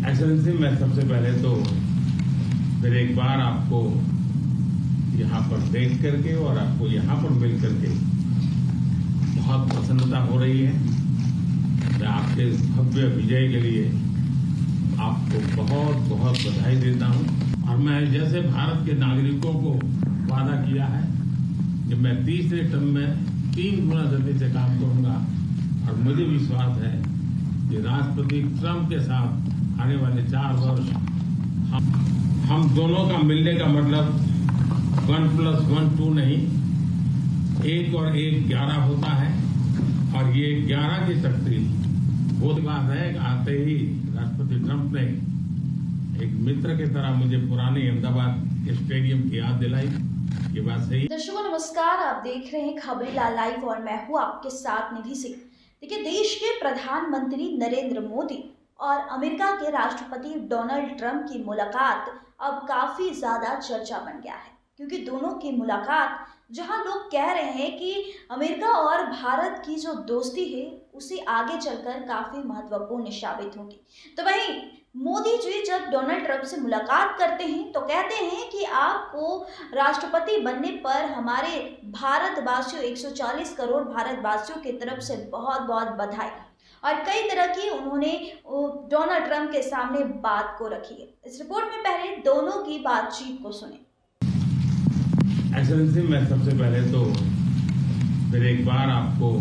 Excellency, मैं सबसे पहले तो फिर एक बार आपको यहाँ पर देख करके और आपको यहाँ पर मिल करके बहुत प्रसन्नता हो रही है। मैं आपके भव्य विजय के लिए आपको बहुत बहुत बधाई देता हूँ। और मैं जैसे भारत के नागरिकों को वादा किया है कि मैं तीसरे टर्म में 3 गुना गति से काम करूंगा, और मुझे विश्वास है कि राष्ट्रपति ट्रंप के साथ आने वाले 4 वर्ष हम दोनों का मिलने का मतलब 1+1 2 नहीं, 1 और 1 11 होता है। और ये 11 की शक्ति वो बात है कि आते ही राष्ट्रपति ट्रंप ने एक मित्र की तरह मुझे पुराने अहमदाबाद स्टेडियम की याद दिलाई। ये बात सही। दर्शकों नमस्कार, आप देख रहे हैं खबरीलाल लाइव और मैं हूं आपके साथ निधि सिंह। देखिए, देश के प्रधानमंत्री नरेंद्र मोदी और अमेरिका के राष्ट्रपति डोनाल्ड ट्रंप की मुलाकात अब काफी ज्यादा चर्चा बन गया है, क्योंकि दोनों की मुलाकात जहां लोग कह रहे हैं कि अमेरिका और भारत की जो दोस्ती है उसे आगे चलकर काफी महत्वपूर्ण साबित होगी, तो वहीं मोदी जी जब डोनाल्ड ट्रंप से मुलाकात करते हैं तो कहते हैं कि आपको राष्ट्रपति बनने पर हमारे भारतवासियों 140 करोड़ भारतवासियों की तरफ से बहुत बहुत बधाई। और कई तरह की उन्होंने डोनाल्ड ट्रंप के सामने बात को रखी है। इस रिपोर्ट में पहले दोनों की बातचीत को सुने। एक्सेलेंसी, मैं सबसे पहले तो फिर एक बार आपको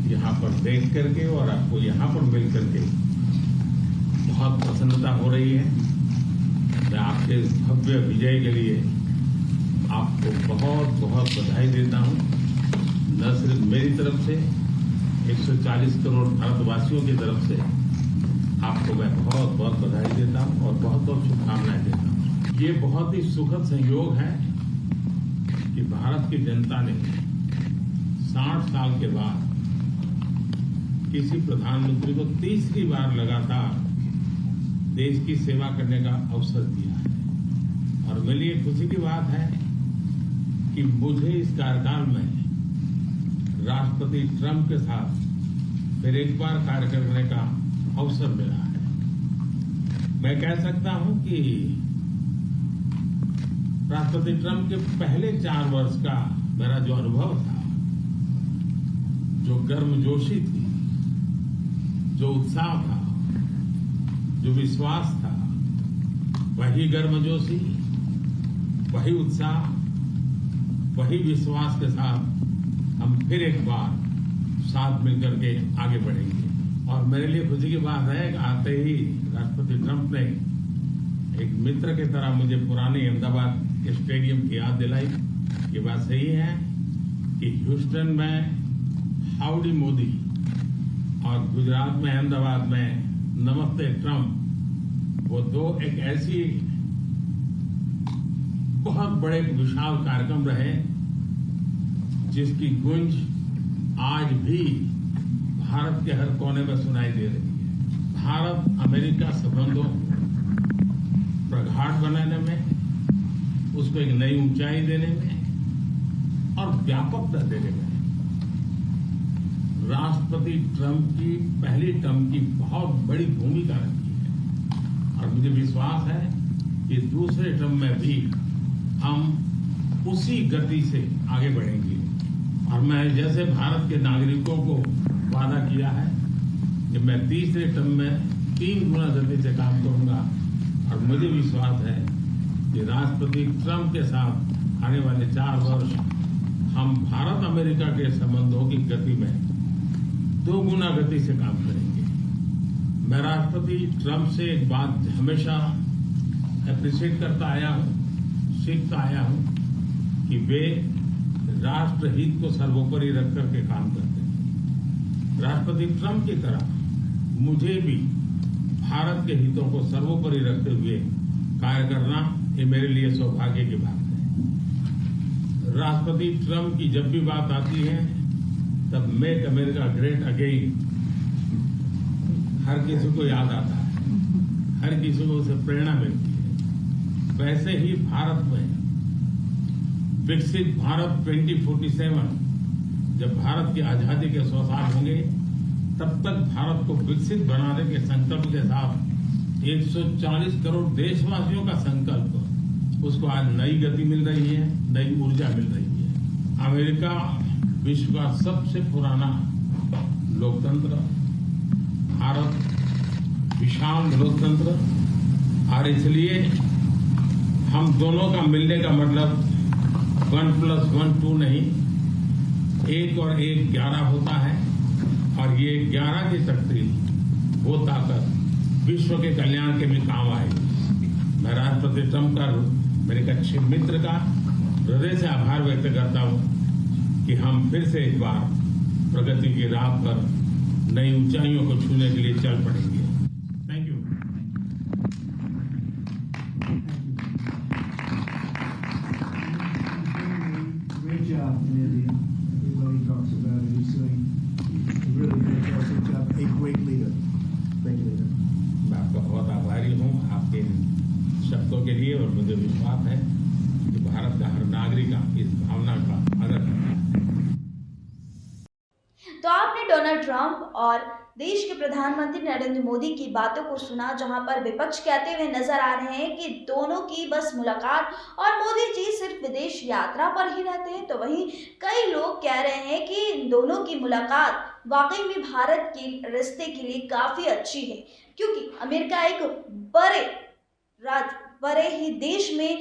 यहाँ पर देख करके और आपको यहाँ पर मिल करके बहुत प्रसन्नता हो रही है। मैं आपके भव्य विजय के लिए आपको बहुत बहुत बधाई देता हूँ। न सिर्फ मेरी तरफ से 140 करोड़ भारतवासियों की तरफ से आपको मैं बहुत बहुत बधाई देता हूँ और बहुत बहुत शुभकामनाएं देता हूँ। ये बहुत ही सुखद संयोग है कि भारत की जनता ने 60 साल के बाद किसी प्रधानमंत्री को तीसरी बार लगातार देश की सेवा करने का अवसर दिया है। और मेरे लिए खुशी की बात है कि मुझे इस कार्यकाल में राष्ट्रपति ट्रंप के साथ फिर एक बार कार्य करने का अवसर मिला है। मैं कह सकता हूं कि राष्ट्रपति ट्रंप के पहले 4 वर्ष का मेरा जो अनुभव था, जो गर्मजोशी थी, जो उत्साह था, जो विश्वास था, वही गर्मजोशी, वही उत्साह, वही विश्वास के साथ हम फिर एक बार साथ मिलकर के आगे बढ़ेंगे। और मेरे लिए खुशी की बात है कि आते ही राष्ट्रपति ट्रंप ने एक मित्र की तरह मुझे पुराने अहमदाबाद स्टेडियम की याद दिलाई। ये बात सही है कि ह्यूस्टन में हाउडी मोदी और गुजरात में अहमदाबाद में नमस्ते ट्रंप, वो दो एक ऐसी बहुत बड़े विशाल कार्यक्रम रहे जिसकी गूंज आज भी भारत के हर कोने में सुनाई दे रही है। भारत अमेरिका संबंधों प्रगाढ़ बनाने में, उसको एक नई ऊंचाई देने में और व्यापकता देने में राष्ट्रपति ट्रंप की पहली टर्म की बहुत बड़ी भूमिका रही है। और मुझे विश्वास है कि दूसरे टर्म में भी हम उसी गति से आगे बढ़ेंगे। और मैं जैसे भारत के नागरिकों को वादा किया है कि मैं तीसरे टर्म में 3 गुना गति से काम करूंगा, और मुझे विश्वास है कि राष्ट्रपति ट्रंप के साथ आने वाले 4 वर्ष हम भारत अमेरिका के संबंधों की गति में 2 गुना गति से काम करेंगे। मैं राष्ट्रपति ट्रंप से एक बात हमेशा अप्रिशिएट करता आया हूं, सीखता आया हूं कि वे राष्ट्रहित को सर्वोपरि रख करके काम करते हैं। राष्ट्रपति ट्रंप की तरह मुझे भी भारत के हितों को सर्वोपरि रखते हुए कार्य करना, ये मेरे लिए सौभाग्य की बात है। राष्ट्रपति ट्रंप की जब भी बात आती है तब मेक अमेरिका ग्रेट अगेन हर किसी को याद आता है, हर किसी को उसे प्रेरणा मिलती है। वैसे ही भारत में विकसित भारत 2047, जब भारत की आजादी के 100 साल होंगे, तब तक भारत को विकसित बनाने के संकल्प के साथ 140 करोड़ देशवासियों का संकल्प, उसको आज नई गति मिल रही है, नई ऊर्जा मिल रही है। अमेरिका विश्व का सबसे पुराना लोकतंत्र, भारत विशाल लोकतंत्र, और इसलिए हम दोनों का मिलने का मतलब 1+1 2 नहीं, 1 और 1 11 होता है। और ये 11 की शक्ति, वो ताकत विश्व के कल्याण के भी काम आएगी। मैं राष्ट्रपति ट्रंप का, मेरे एक अच्छे मित्र का हृदय से आभार व्यक्त करता हूं कि हम फिर से एक बार प्रगति की राह पर नई ऊंचाइयों को छूने के लिए चल पड़ेंगे। Thank you. Great job in India. Everybody talks about it. He's doing a really fantastic job. A great leader. Thank you, leader. मैं आपका बहुत आभारी हूं आपके इन शब्दों के लिए, और मुझे विश्वास है कि भारत का हर नागरिक इस भावना का आदर करता है। तो आपने डोनाल्ड ट्रंप और देश के प्रधानमंत्री नरेंद्र मोदी की बातों को सुना, जहां पर विपक्ष कहते हुए नजर आ रहे हैं कि दोनों की बस मुलाकात और मोदी जी सिर्फ विदेश यात्रा पर ही रहते हैं। तो वहीं कई लोग कह रहे हैं कि इन दोनों की मुलाकात वाकई में भारत के रिश्ते के लिए काफी अच्छी है, क्योंकि अमेरिका एक बड़े ही देश में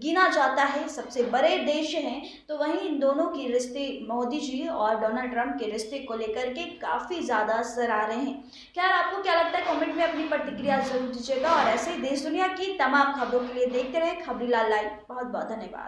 गिना जाता है, सबसे बड़े देश हैं। तो वहीं इन दोनों के रिश्ते, मोदी जी और डोनाल्ड ट्रंप के रिश्ते को लेकर के काफ़ी ज़्यादा सराह रहे हैं। क्या आपको क्या लगता है, कमेंट में अपनी प्रतिक्रिया जरूर दीजिएगा। और ऐसे ही देश दुनिया की तमाम खबरों के लिए देखते रहे खबरीलाल लाइव। बहुत बहुत धन्यवाद।